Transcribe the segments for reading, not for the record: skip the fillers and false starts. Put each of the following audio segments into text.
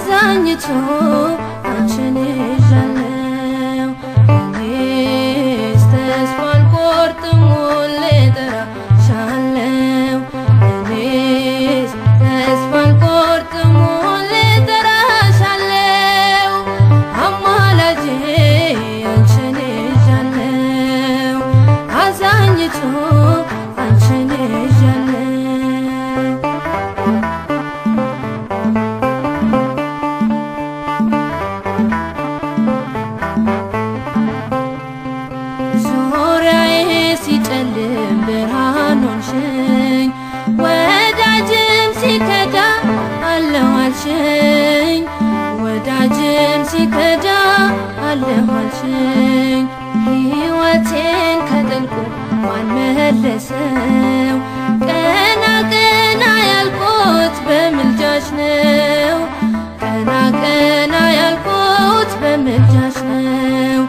አዛኝቱ አንቺን ይዣለሁ እኔስ ተስፋ አልቆርጥም ሁሌ እጠራሻለሁ እኔስ ተስፋ አልቆርጥም ሁሌ እጠራሻለሁ አማላጄ አንቺን ይዣለሁ አዛኝቱ አንቺን ይዣለሁ ሲጨልም ብርሃን ሆንሽኝ ወዳጅም ሲከዳ አለሁ አልሽኝ ወዳጅም ሲከዳ አለሁ አልሽኝ ሕይወቴን ከጥልቁ ማን መለሰው ቀና ቀና ያልኩት በምልጃሽ ነው ቀና ቀና ያልኩት በምልጃሽ ነው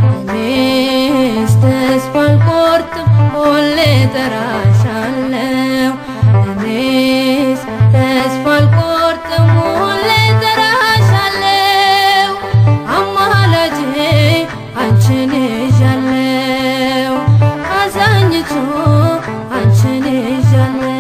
እኔስ ተስፋ አልቆርጥም ሁሌ እጠራሻለሁ እኔስ ተስፋ አልቆርጥም ሁሌ እጠራሻለሁ አማላጄ አንቺን ይዣለሁ አዛኝቱ አንቺን ይዣለሁ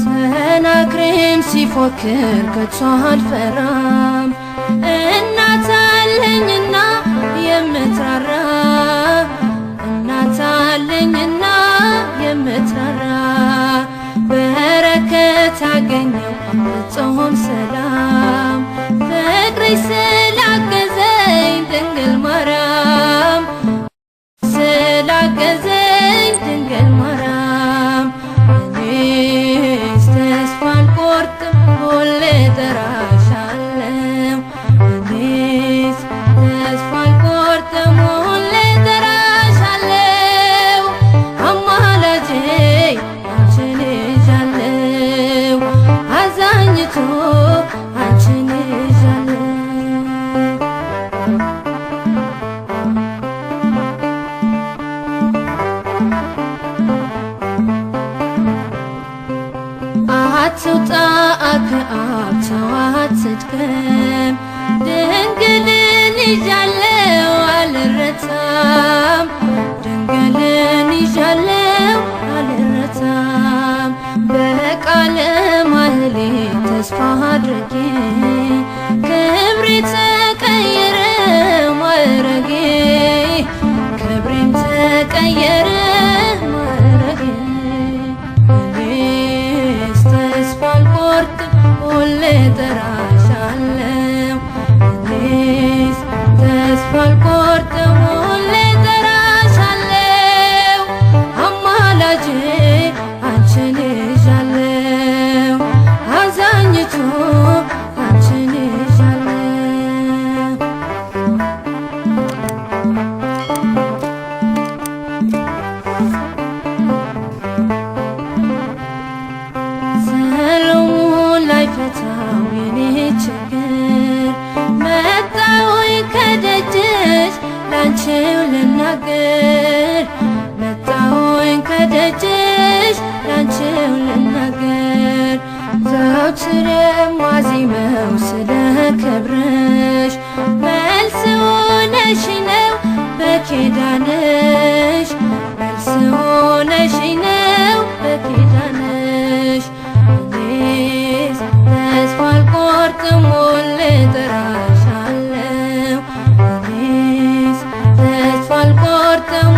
ሰናክሬም ሲፎክር ከቶ አልፈራም እናት አለኝና የምትራራ እናት አለኝና የምትራራ በረከት አገኘው ፍጹም ሰላም ፍቅርሽ ስላገዘኝ ድንግል ማርያም ስላገዘኝ ድንግል ማርያም እኔስ ተስፋ አልቆርጥም ሁሌ እጠራሻለሁ እኔስ ተስፋ አልቆርጥም ሁሌ እጠራሻለሁ አማላጄ አንቺን ይዣለሁ አዛኝቱ አንቺን ይዣለሁ አትውጣ ከአብ ሰው አትድከም ድንግልን ይዣለሁ አልረታም ድንግልን ይዣለሁ አልረታም በቃለ ማህሌት ተስፋ አድርጌ ክብሬ ተቀየረ ማዕረጌ ክብሬም ተቀየረ ማዕረጌ እኔስ ተስፋ አልቆርጥም ሁሌ እጠራሻለሁ እኔስ ተስፋ አልቆርጥም ሁሌ እጠራሻለሁ አማላጄ አንቺን ይዣለሁ አዛኝቱ አንቺን ይዣለሁ ሰሎሞን ላይፈታው የኔ ችግር መጣሁኝ ከደጅሽ ላንቺው ልናገር መጣሁኝ ከደጅሽ ላንቺው ልናገር ዘወትር የማዜመው ስለ ክብርሽ መልስ ሆነሽኝ ነው በኪዳንሽ መልስ ሆነሽኝ ነው በኪዳንሽ እኔስ ተስፋ አልቆርጥም ሁሌ እጠራሻለሁ እኔስ ተስፋ አልቆርጥም